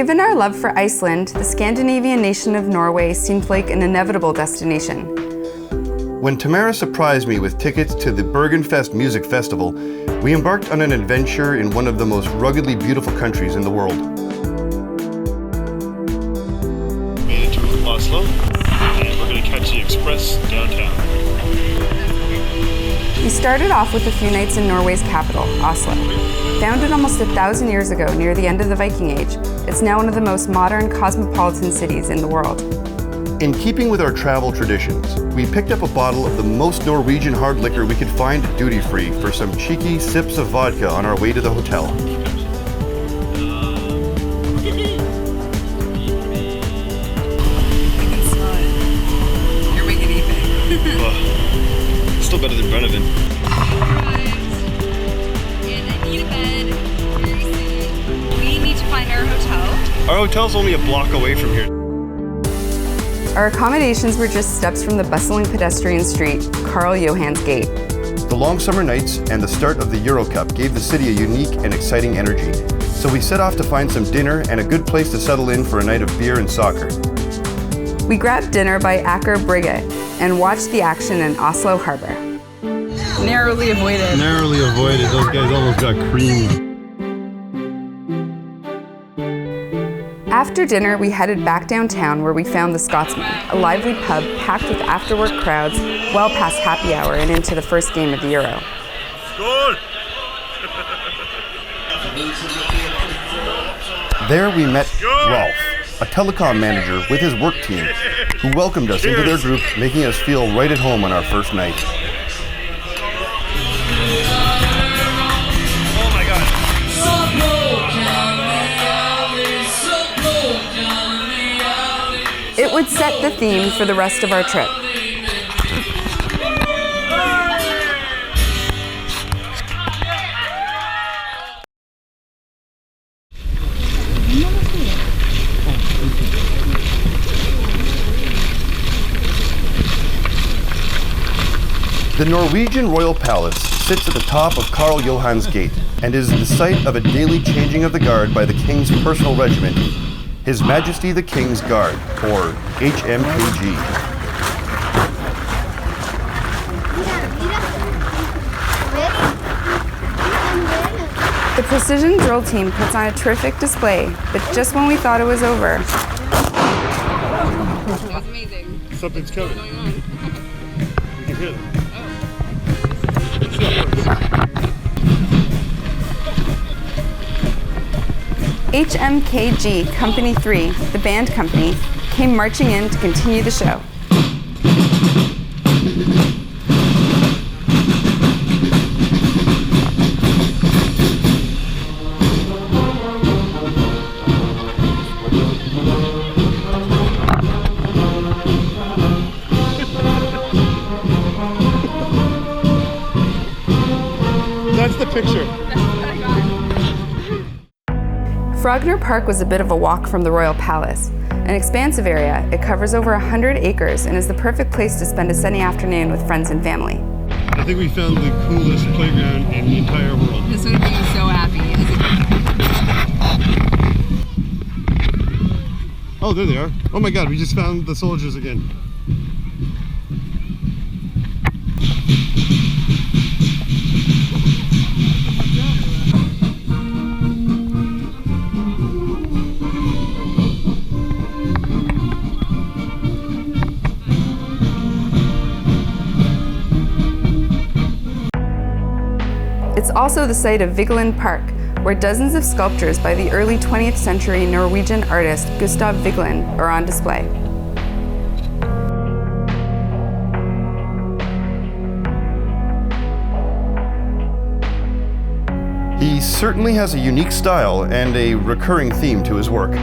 Given our love for Iceland, the Scandinavian nation of Norway seemed like an inevitable destination. When Tamara surprised me with tickets to the Bergenfest Music Festival, we embarked on an adventure in one of the most ruggedly beautiful countries in the world. Made it to Oslo, and we're going to catch the express downtown. We started off with a few nights in Norway's capital, Oslo. Founded almost 1,000 years ago near the end of the Viking Age, it's now one of the most modern cosmopolitan cities in the world. In keeping with our travel traditions, we picked up a bottle of the most Norwegian hard liquor we could find duty-free for some cheeky sips of vodka on our way to the hotel. You're making anything. Still better than Brenneman. And I need a bed very soon. We need to find our hotel. Our hotel's only a block away from here. Our accommodations were just steps from the bustling pedestrian street, Karl Johans Gate. The long summer nights and the start of the Euro Cup gave the city a unique and exciting energy, so we set off to find some dinner and a good place to settle in for a night of beer and soccer. We grabbed dinner by Aker Brygge and watched the action in Oslo Harbor. Narrowly avoided. Narrowly avoided. Those guys almost got creamed. After dinner, we headed back downtown where we found the Scotsman, a lively pub packed with after-work crowds well past happy hour and into the first game of the Euro. Score! There we met Rolf, a telecom manager with his work team, who welcomed us into their group, making us feel right at home on our first night. Oh my God. It would set the theme for the rest of our trip. The Norwegian Royal Palace sits at the top of Karl Johans Gate and is the site of a daily changing of the guard by the King's personal regiment, His Majesty the King's Guard, or HMKG. The precision drill team puts on a terrific display, but just when we thought it was over, That was amazing. Something's coming. What's going on? You can hear them. HMKG Company 3, the band company, came marching in to continue the show. That's the picture. Frogner Park was a bit of a walk from the Royal Palace. An expansive area, it covers over 100 acres and is the perfect place to spend a sunny afternoon with friends and family. I think we found the coolest playground in the entire world. This would make me so happy. Oh, there they are. Oh my God, we just found the soldiers again. It's also the site of Vigeland Park, where dozens of sculptures by the early 20th century Norwegian artist Gustav Vigeland are on display. He certainly has a unique style and a recurring theme to his work.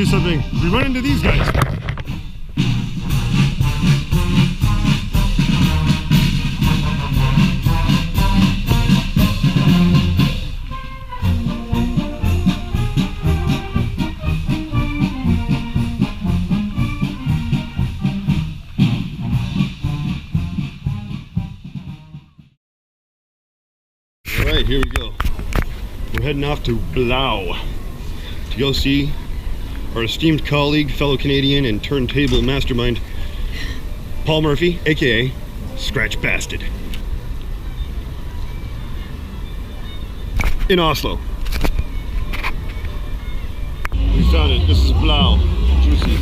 do something. We run into these guys. All right, here we go. We're heading off to Blau to go see our esteemed colleague, fellow Canadian, and turntable mastermind, Paul Murphy, aka Scratch Bastard, in Oslo. We found it. This is Blau. Juicy.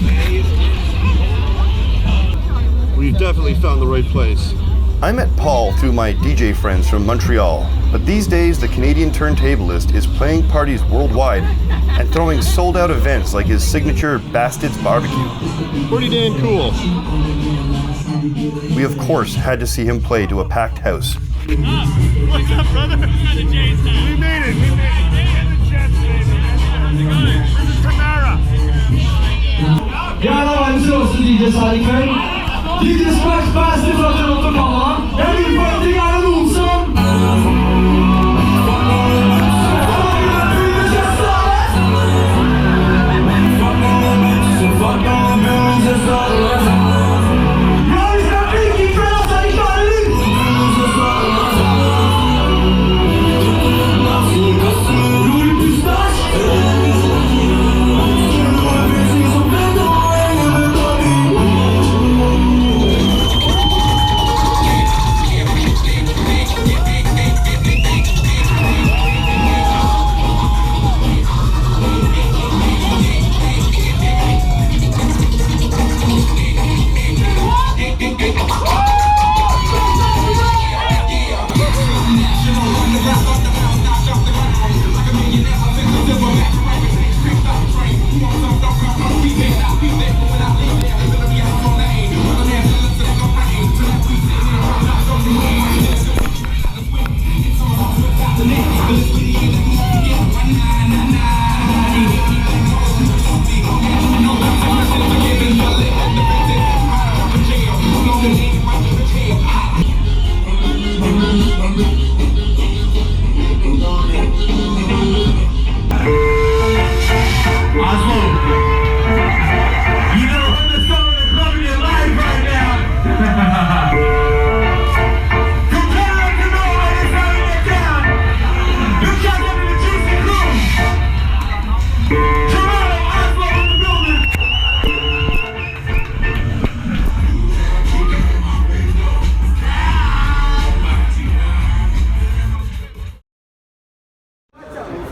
We've definitely found the right place. I met Paul through my DJ friends from Montreal, but these days the Canadian turntablist is playing parties worldwide and throwing sold-out events like his signature Bastard's Barbecue. Pretty damn cool. We of course had to see him play to a packed house. What's up, brother? We made it. We made it. The Jets, baby. This is Tamara. Gärna var en sås till DJ Sarikön. DJ Scratch Bastard för att du låter komma. Jag vill få en till Anna Olsson.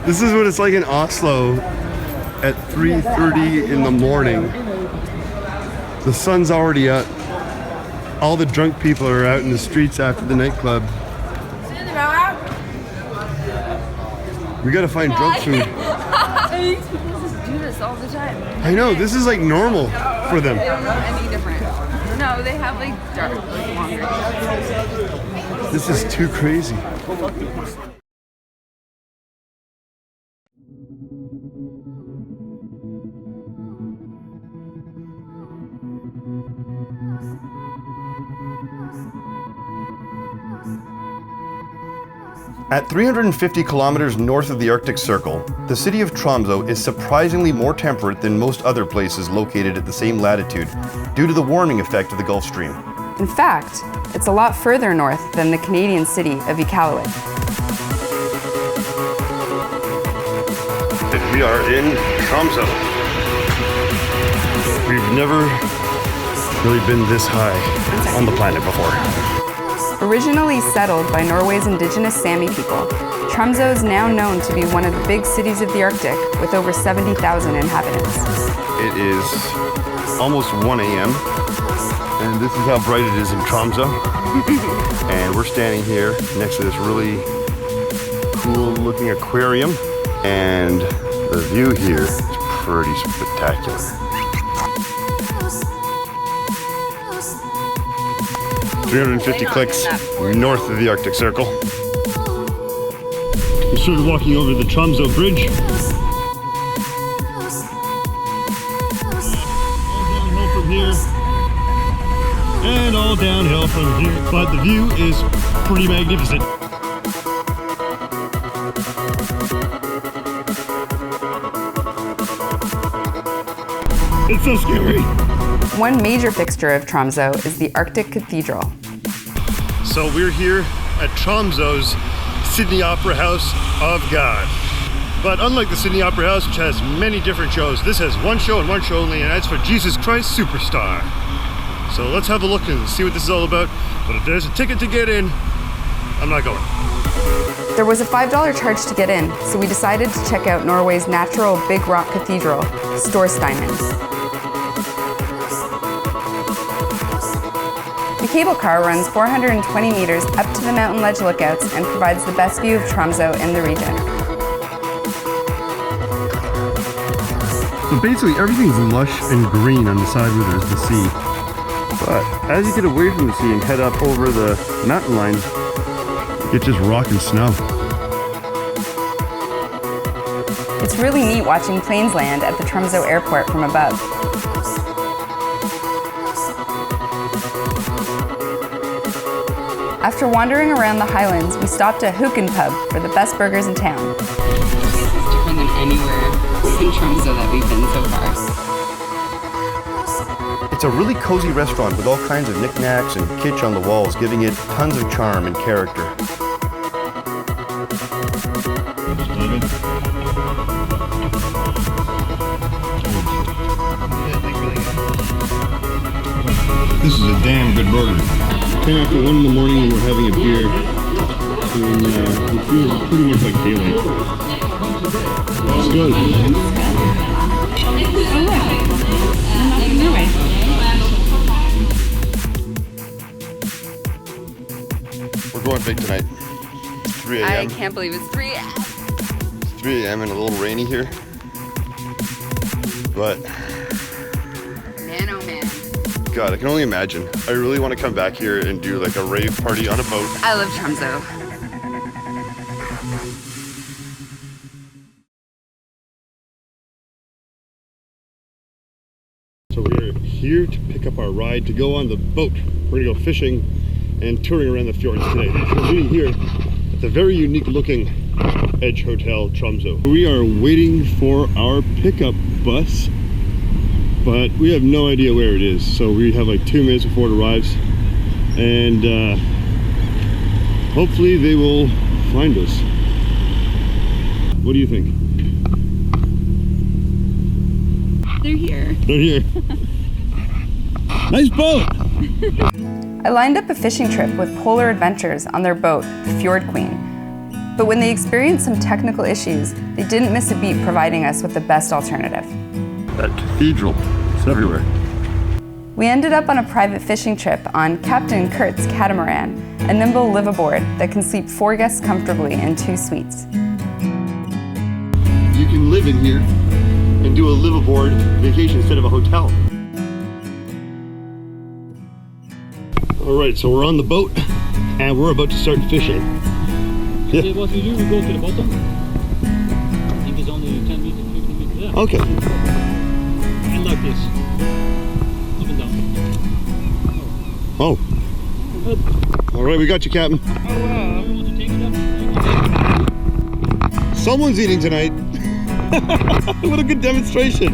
This is what it's like in Oslo at 3:30 in the morning. The sun's already up. All the drunk people are out in the streets after the nightclub. We gotta find drunk food. People just do this all the time. I know, this is like normal for them. They don't know any different. No, they have like dark, like longer. This is too crazy. At 350 kilometers north of the Arctic Circle, the city of Tromsø is surprisingly more temperate than most other places located at the same latitude due to the warming effect of the Gulf Stream. In fact, it's a lot further north than the Canadian city of Iqaluit. We are in Tromsø. We've never really been this high on the planet before. Originally settled by Norway's indigenous Sami people, Tromsø is now known to be one of the big cities of the Arctic with over 70,000 inhabitants. It is almost 1 a.m. and this is how bright it is in Tromsø. And we're standing here next to this really cool looking aquarium, and the view here is pretty spectacular. 350 clicks north of the Arctic Circle. We started walking over the Tromsø Bridge. here, and all downhill from here. But the view is pretty magnificent. It's so scary. One major fixture of Tromsø is the Arctic Cathedral. So we're here at Tromsø's Sydney Opera House of God. But unlike the Sydney Opera House, which has many different shows, this has one show and one show only, and that's for Jesus Christ Superstar. So let's have a look and see what this is all about. But if there's a ticket to get in, I'm not going. There was a $5 charge to get in, so we decided to check out Norway's natural big rock cathedral, Storsteinens. The cable car runs 420 meters up to the mountain ledge lookouts and provides the best view of Tromsø in the region. So basically everything's lush and green on the side where there's the sea. But as you get away from the sea and head up over the mountain lines, it's just rock and snow. It's really neat watching planes land at the Tromsø airport from above. After wandering around the highlands, we stopped at Huken Pub for the best burgers in town. This is different than anywhere in Tromsø that we've been so far. It's a really cozy restaurant with all kinds of knickknacks and kitsch on the walls, giving it tons of charm and character. This is a damn good burger. 10 after 1 in the morning and we're having a beer. And it feels pretty much like daylight. It's good. We're going big tonight. It's 3 I a.m. can't believe it's 3 a.m. It's 3 a.m. and a little rainy here. But Man, oh man. God, I can only imagine. I really want to come back here and do like a rave party on a boat. I love Tromsø. So we're here to pick up our ride to go on the boat. We're gonna go fishing and touring around the fjords today. So we're meeting here at the very unique looking Edge Hotel Tromsø. We are waiting for our pickup bus, but we have no idea where it is. So we have like 2 minutes before it arrives, and hopefully they will find us. What do you think? They're here. They're here. Nice boat! I lined up a fishing trip with Polar Adventures on their boat, the Fjord Queen. But when they experienced some technical issues, they didn't miss a beat providing us with the best alternative. That cathedral, it's everywhere. We ended up on a private fishing trip on Captain Kurt's catamaran, a nimble liveaboard that can sleep 4 guests comfortably in 2 suites. You can live in here and do a liveaboard vacation instead of a hotel. All right, so we're on the boat and we're about to start fishing. Yeah. What we do, we go to the bottom. I think it's only 10 meters, 15 meters there. Okay. And like this. Up and down. Oh. All right, we got you, Captain. Oh, wow. You want to take it up? Someone's eating tonight. What a good demonstration.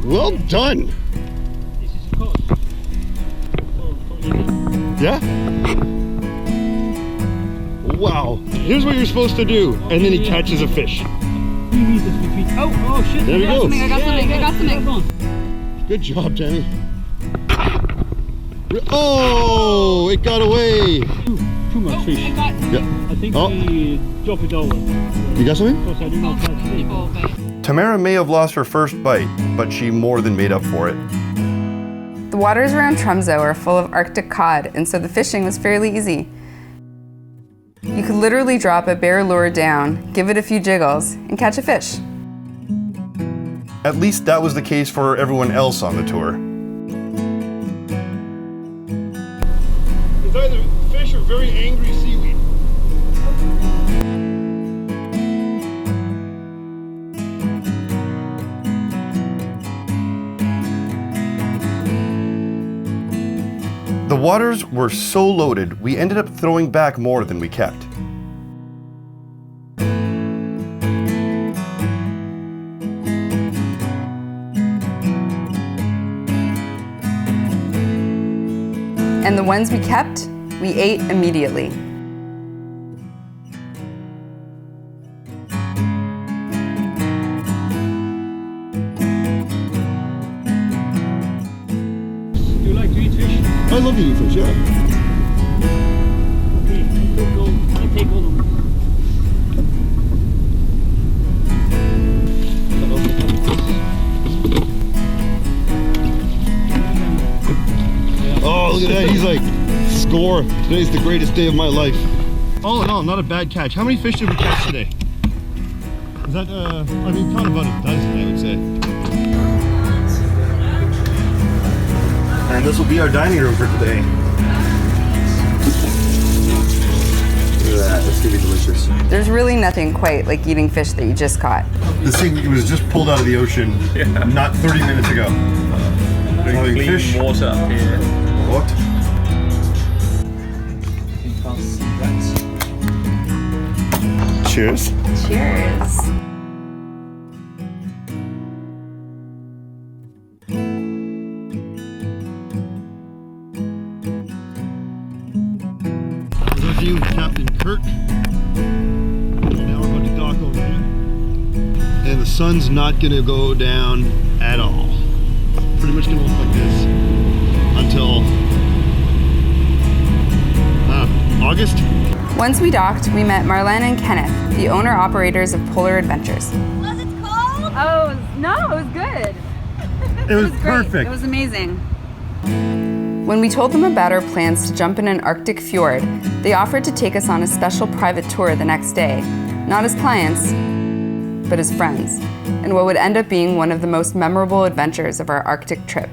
Well done. This is a coast. Yeah? Wow. Here's what you're supposed to do. And then he catches a fish. 3 meters between. Oh shit. There we go. I got something. Good job, Tammy. Oh, it got away. Too much fish. Yeah. I think Oh. we drop it over. You got something? Because I do not have sleep. Tamara may have lost her first bite, but she more than made up for it. The waters around Tromsø are full of Arctic cod, and so the fishing was fairly easy. You could literally drop a bare lure down, give it a few jiggles, and catch a fish. At least that was the case for everyone else on the tour. It's either fish or very angry seaweed. waters were so loaded, we ended up throwing back more than we kept. And the ones we kept, we ate immediately. You like to eat fish? I love eating fish, yeah. Okay, I'll take all of them. Oh, look at that. He's like, score. Today's the greatest day of my life. All in all, not a bad catch. How many fish did we catch today? Is that, I mean, caught about a dozen, I would say. And this will be our dining room for today. Look at that. That's gonna be delicious. There's really nothing quite like eating fish that you just caught. This thing was just pulled out of the ocean not 30 minutes ago. Having fish. Water up here. What? Cheers. Cheers. With you, Captain Kirk. Now we're about to dock over here. And the sun's not gonna go down at all. Pretty much gonna look like this until August. Once we docked, we met Marlene and Kenneth, the owner-operators of Polar Adventures. Was it cold? Oh, no, it was good. It was Great. perfect. It was amazing. When we told them about our plans to jump in an Arctic fjord, they offered to take us on a special private tour the next day, not as clients, but as friends, in what would end up being one of the most memorable adventures of our Arctic trip.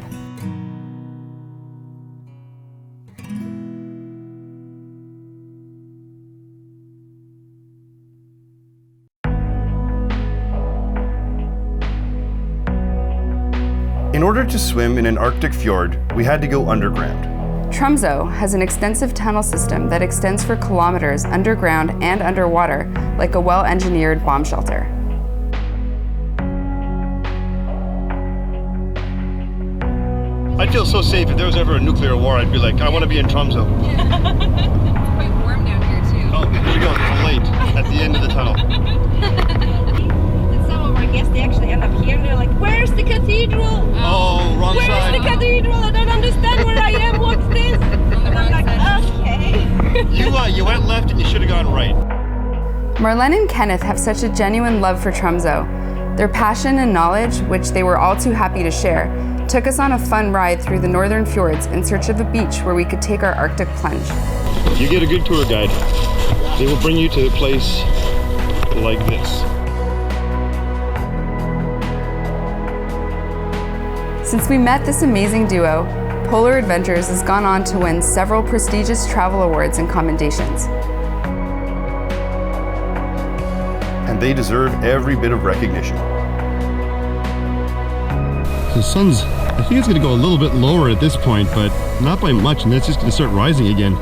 In order to swim in an Arctic fjord, we had to go underground. Tromsø has an extensive tunnel system that extends for kilometers underground and underwater, like a well-engineered bomb shelter. I'd feel so safe if there was ever a nuclear war. I'd be like, I want to be in Tromsø. It's quite warm down here too. Oh, here we go. It's late at the end of the tunnel. And some of our guests, they actually end up here and they're like, where's the cathedral? Oh, wrong Where's side. the cathedral? I don't understand where I am. What's this? And I'm like, okay. You went left and you should have gone right. Marlene and Kenneth have such a genuine love for Tromsø. Their passion and knowledge, which they were all too happy to share, took us on a fun ride through the northern fjords in search of a beach where we could take our Arctic plunge. You get a good tour guide. They will bring you to a place like this. Since we met this amazing duo, Polar Adventures has gone on to win several prestigious travel awards and commendations. And they deserve every bit of recognition. The sun's, I think it's going to go a little bit lower at this point, but not by much, and it's just going to start rising again.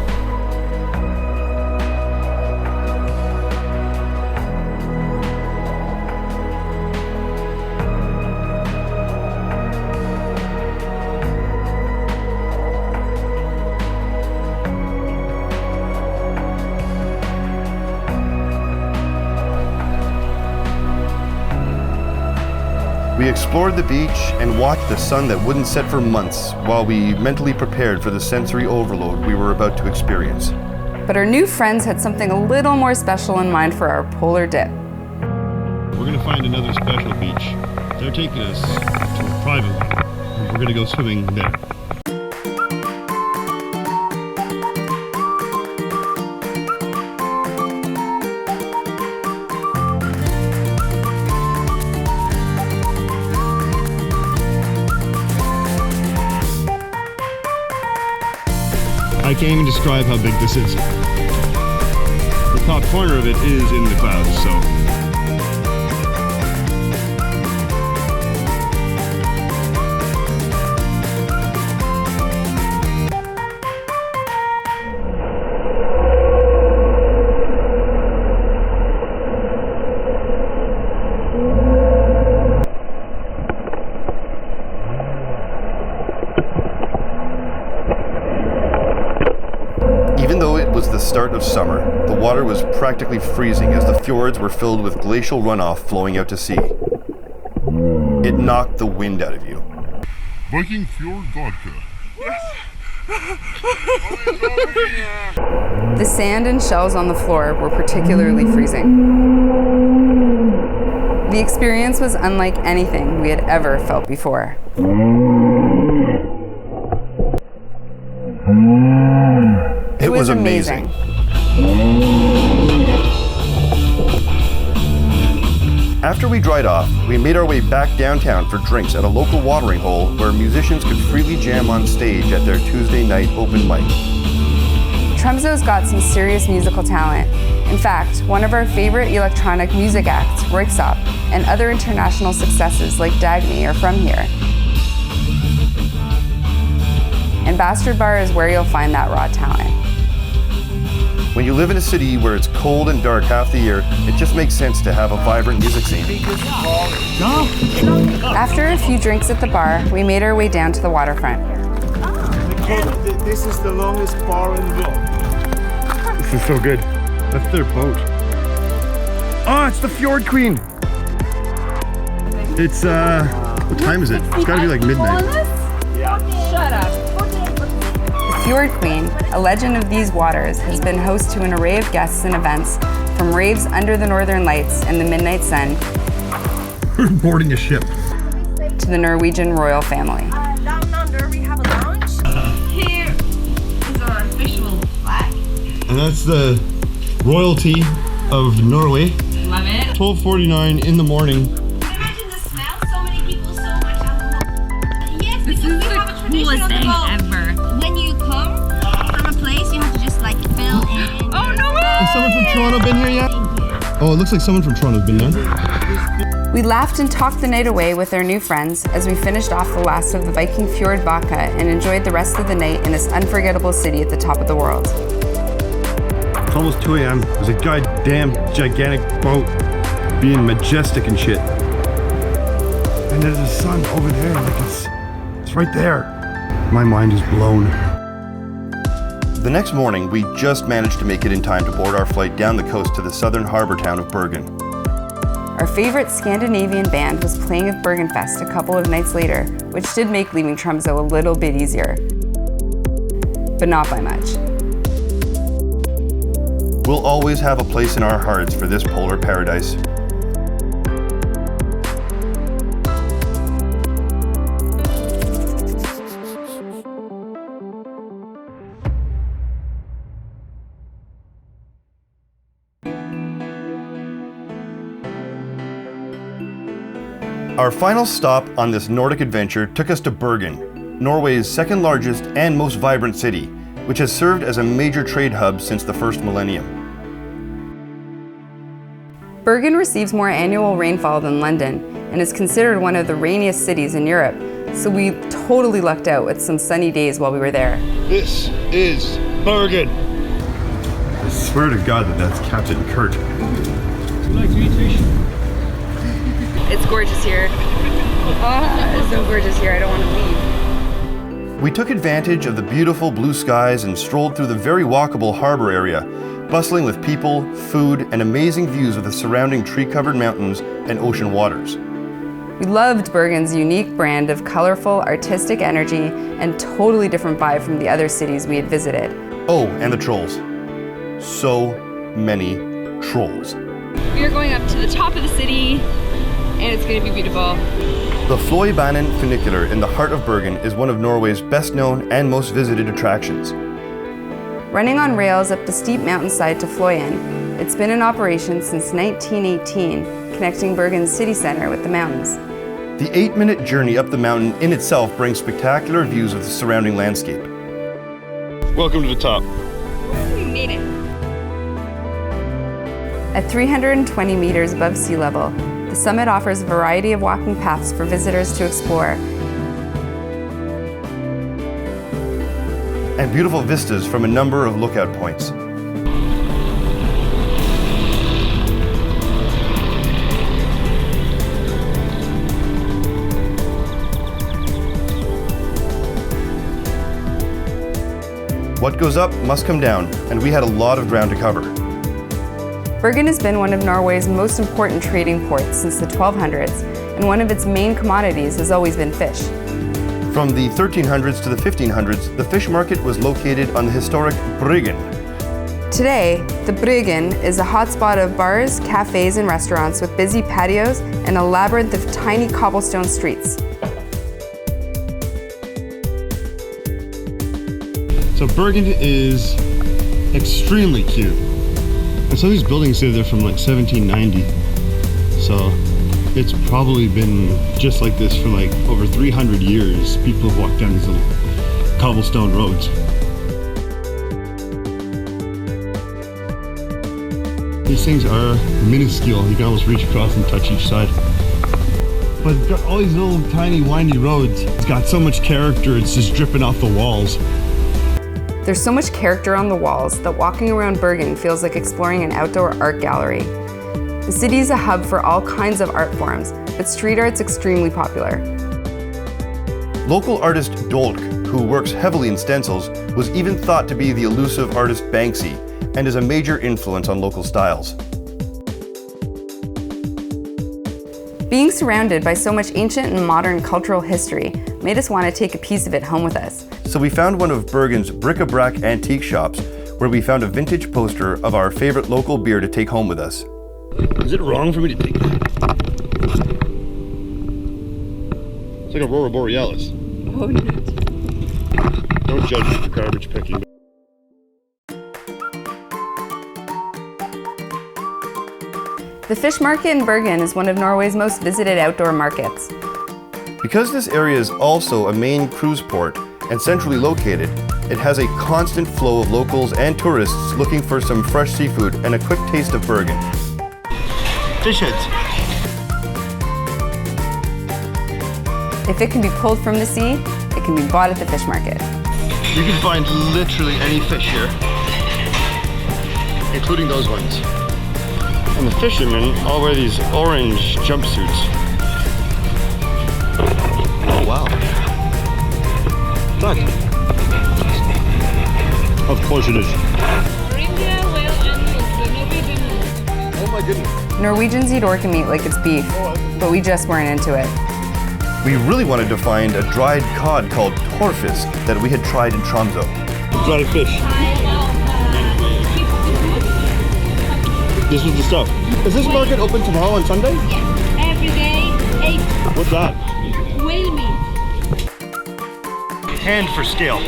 We explored the beach and watched the sun that wouldn't set for months while we mentally prepared for the sensory overload we were about to experience. But our new friends had something a little more special in mind for our polar dip. We're going to find another special beach. They're taking us to a private one, and we're going to go swimming there. I can't even describe how big this is. The top corner of it is in the clouds, so. start of summer, the water was practically freezing as the fjords were filled with glacial runoff flowing out to sea. It knocked the wind out of you. Viking Fjord vodka. The sand and shells on the floor were particularly freezing. The experience was unlike anything we had ever felt before. It was amazing. After we dried off, we made our way back downtown for drinks at a local watering hole where musicians could freely jam on stage at their Tuesday night open mic. Tromsø's got some serious musical talent. In fact, one of our favorite electronic music acts, Röyksopp, and other international successes like Dagny are from here. And Bastard Bar is where you'll find that raw talent. When you live in a city where it's cold and dark half the year, it just makes sense to have a vibrant music scene. After a few drinks at the bar, we made our way down to the waterfront. This is the longest bar in the world. This is so good. That's their boat. Oh, it's the Fjord Queen. It's, what time is it? It's gotta be like midnight. Shut up. The Fjord Queen, a legend of these waters, has been host to an array of guests and events, from raves under the northern lights and the midnight sun We're boarding a ship. to the Norwegian royal family. Down under, we have a lounge. Here is our official flag. And that's the royalty of Norway. Love it. 12:49 in the morning. Imagine the smell, so many people, so much alcohol. Yes, This because is we the have a tradition coolest on the thing boat. ever. When you come from a place, you have to just like fill in. Oh, no way! Has someone from Toronto been here yet? Oh, it looks like someone from Toronto's been there. We laughed and talked the night away with our new friends as we finished off the last of the Viking Fjord vodka and enjoyed the rest of the night in this unforgettable city at the top of the world. It's almost 2 a.m. There's a goddamn gigantic boat being majestic and shit. And there's the sun over there, like it's right there. My mind is blown. The next morning, we just managed to make it in time to board our flight down the coast to the southern harbor town of Bergen. Our favorite Scandinavian band was playing at Bergenfest a couple of nights later, which did make leaving Tromsø a little bit easier, but not by much. We'll always have a place in our hearts for this polar paradise. Our final stop on this Nordic adventure took us to Bergen, Norway's second largest and most vibrant city, which has served as a major trade hub since the first millennium. Bergen receives more annual rainfall than London and is considered one of the rainiest cities in Europe, so we totally lucked out with some sunny days while we were there. This is Bergen. I swear to God that that's Captain Kurt. It's gorgeous here. It's so gorgeous here, I don't want to leave. We took advantage of the beautiful blue skies and strolled through the very walkable harbor area, bustling with people, food, and amazing views of the surrounding tree-covered mountains and ocean waters. We loved Bergen's unique brand of colorful, artistic energy and totally different vibe from the other cities we had visited. Oh, and the trolls. So many trolls. We are going up to the top of the city, and it's going to be beautiful. The Fløibanen funicular in the heart of Bergen is one of Norway's best-known and most visited attractions. Running on rails up the steep mountainside to Fløyen, it's been in operation since 1918, connecting Bergen's city center with the mountains. The 8-minute journey up the mountain in itself brings spectacular views of the surrounding landscape. Welcome to the top. We made it. At 320 meters above sea level, the summit offers a variety of walking paths for visitors to explore, and beautiful vistas from a number of lookout points. What goes up must come down, and we had a lot of ground to cover. Bergen has been one of Norway's most important trading ports since the 1200s, and one of its main commodities has always been fish. From the 1300s to the 1500s, the fish market was located on the historic Bryggen. Today, the Bryggen is a hotspot of bars, cafes, and restaurants with busy patios and a labyrinth of tiny cobblestone streets. So Bergen is extremely cute. And some of these buildings say they're from like 1790. So it's probably been just like this for like over 300 years. People have walked down these little cobblestone roads. These things are minuscule. You can almost reach across and touch each side. But it's got all these little tiny windy roads. It's got so much character, it's just dripping off the walls. There's so much character on the walls that walking around Bergen feels like exploring an outdoor art gallery. The city is a hub for all kinds of art forms, but street art's extremely popular. Local artist Dolk, who works heavily in stencils, was even thought to be the elusive artist Banksy, and is a major influence on local styles. Being surrounded by so much ancient and modern cultural history made us want to take a piece of it home with us. So we found one of Bergen's bric-a-brac antique shops, where we found a vintage poster of our favorite local beer to take home with us. Is it wrong for me to take that? It's like Aurora Borealis. Oh, no. Don't judge me for garbage picking. The fish market in Bergen is one of Norway's most visited outdoor markets. Because this area is also a main cruise port and centrally located, it has a constant flow of locals and tourists looking for some fresh seafood and a quick taste of Bergen. Fish heads. If it can be pulled from the sea, it can be bought at the fish market. You can find literally any fish here, including those ones. And the fishermen all wear these orange jumpsuits. Oh wow. Look. Of course it is. Oh my goodness. Norwegians eat orca meat like it's beef, but we just weren't into it. We really wanted to find a dried cod called torfisk that we had tried in Tromsø. Dried fish. This was the stuff. Is this market open tomorrow on Sunday? Yeah, every day, 8. What's that? Whale meat. Hand for scale.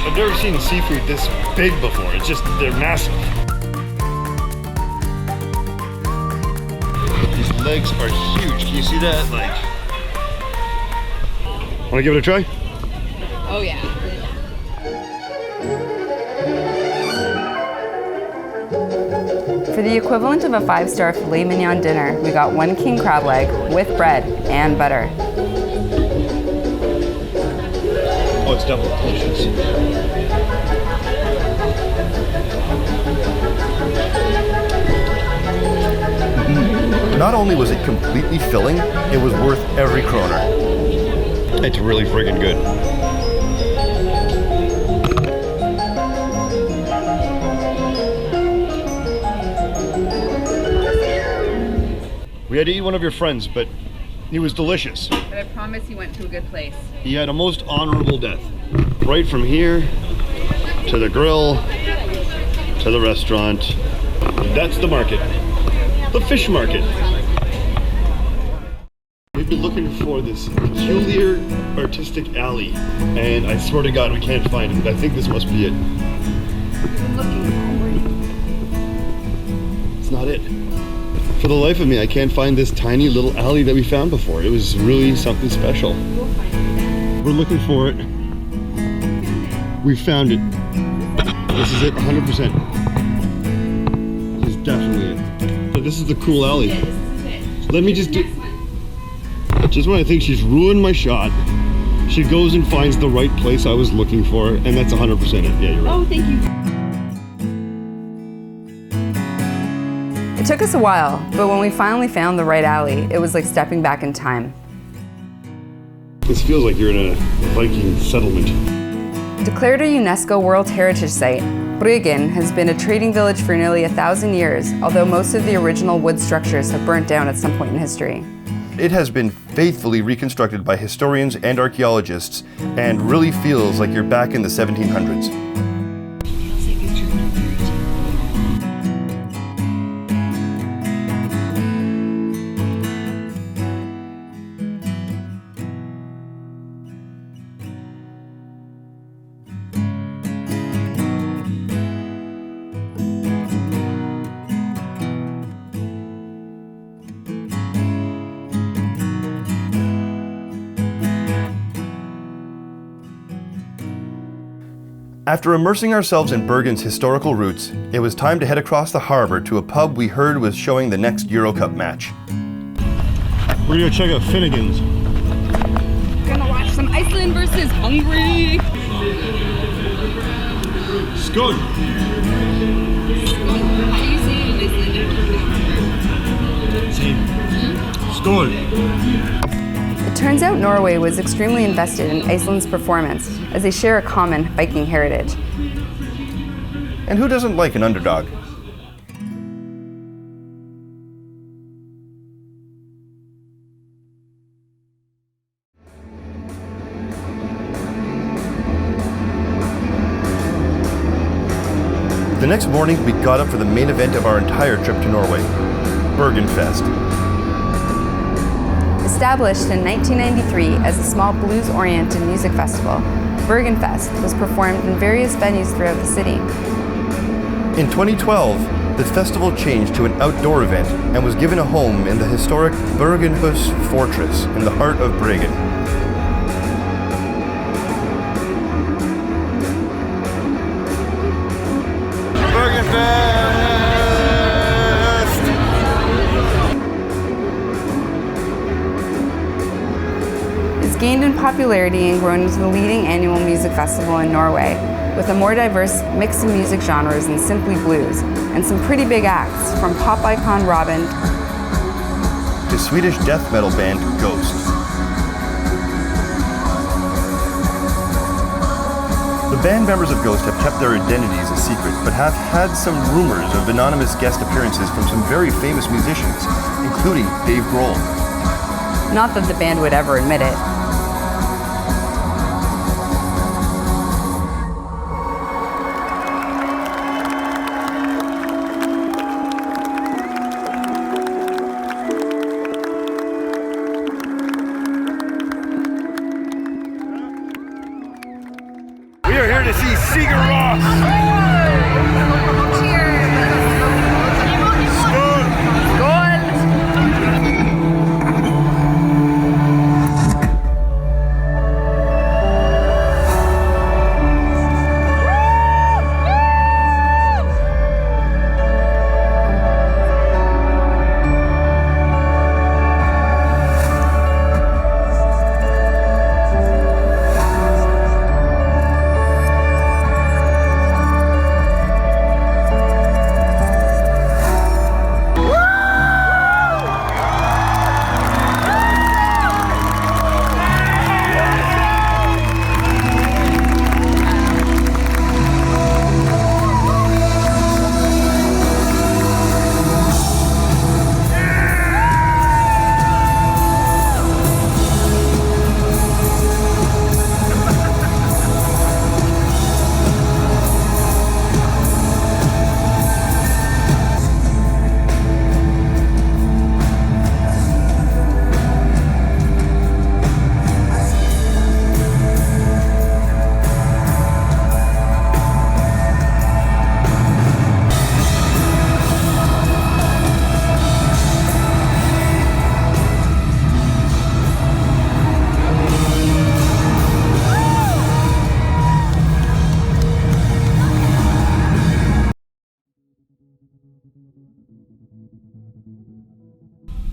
I've never seen seafood this big before. It's just, they're massive. These legs are huge. Can you see that? Like, wanna give it a try? Oh yeah. For the equivalent of a 5-star filet mignon dinner, we got 1 king crab leg with bread and butter. Oh, it's definitely delicious. Not only was it completely filling, it was worth every kroner. It's really friggin' good. We had to eat one of your friends, but he was delicious. But I promise you went to a good place. He had a most honorable death. Right from here, to the grill, to the restaurant. That's the market. The fish market. We've been looking for this peculiar artistic alley, and I swear to God we can't find it. I think this must be it. It's not it. For the life of me, I can't find this tiny little alley that we found before. It was really something special. We're looking for it. We found it. This is it, 100%. This is definitely it. So this is the cool alley. So let me just do... Just when I think she's ruined my shot, she goes and finds the right place I was looking for, and that's 100% it. Yeah, you're right. Oh, thank you. It took us a while, but when we finally found the right alley, it was like stepping back in time. This feels like you're in a Viking settlement. Declared a UNESCO World Heritage Site, Bryggen has been a trading village for nearly 1,000 years, although most of the original wood structures have burnt down at some point in history. It has been faithfully reconstructed by historians and archaeologists and really feels like you're back in the 1700s. After immersing ourselves in Bergen's historical roots, it was time to head across the harbor to a pub we heard was showing the next Euro Cup match. We're gonna check out Finnegan's. Gonna watch some Iceland versus Hungary. Skål! How do you say it in Iceland? Skål! It turns out Norway was extremely invested in Iceland's performance, as they share a common Viking heritage. And who doesn't like an underdog? The next morning, we got up for the main event of our entire trip to Norway, Bergenfest. Established in 1993 as a small blues-oriented music festival, Bergenfest was performed in various venues throughout the city. In 2012, the festival changed to an outdoor event and was given a home in the historic Bergenhus Fortress in the heart of Bryggen. It's gained in popularity and grown into the leading annual music festival in Norway, with a more diverse mix of music genres than simply blues, and some pretty big acts, from pop icon Robin to Swedish death metal band Ghost. The band members of Ghost have kept their identities a secret, but have had some rumors of anonymous guest appearances from some very famous musicians, including Dave Grohl. Not that the band would ever admit it. We are here to see Sigur Rós.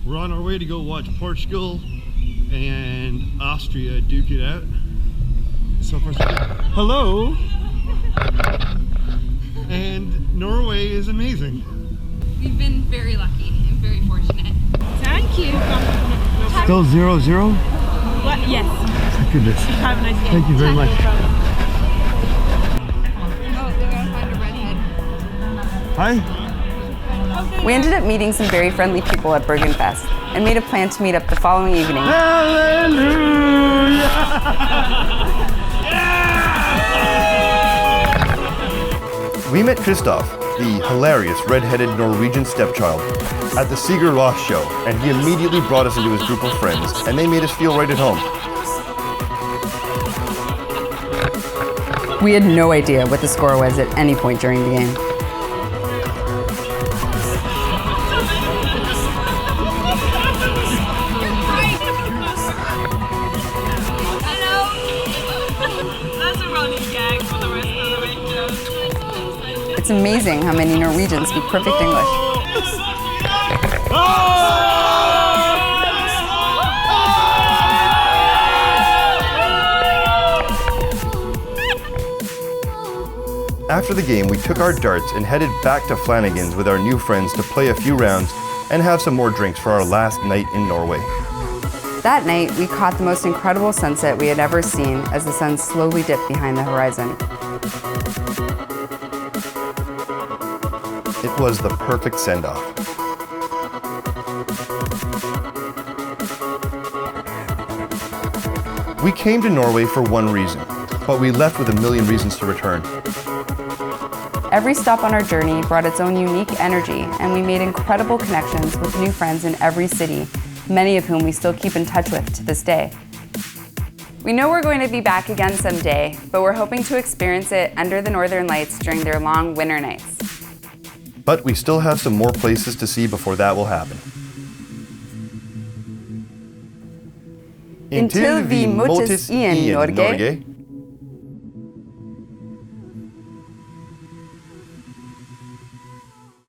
We're on our way to go watch Portugal and Austria duke it out. So far, so good. Hello! And Norway is amazing. We've been very lucky and very fortunate. Thank you. Still 0-0? What? Yes. Goodness. Have a nice day. Thank you very much. Hi. We ended up meeting some very friendly people at Bergenfest and made a plan to meet up the following evening. We met Christoph, the hilarious red-headed Norwegian stepchild, at the Seeger Ross show, and he immediately brought us into his group of friends, and they made us feel right at home. We had no idea what the score was at any point during the game. That's a running gag for the rest of the weekend. It's amazing how many Norwegians speak perfect English. After the game, we took our darts and headed back to Flanagan's with our new friends to play a few rounds and have some more drinks for our last night in Norway. That night, we caught the most incredible sunset we had ever seen as the sun slowly dipped behind the horizon. It was the perfect send-off. We came to Norway for one reason, but we left with a million reasons to return. Every stop on our journey brought its own unique energy, and we made incredible connections with new friends in every city, many of whom we still keep in touch with to this day. We know we're going to be back again someday, but we're hoping to experience it under the northern lights during their long winter nights. But we still have some more places to see before that will happen. Inntil vi møtes i Norge.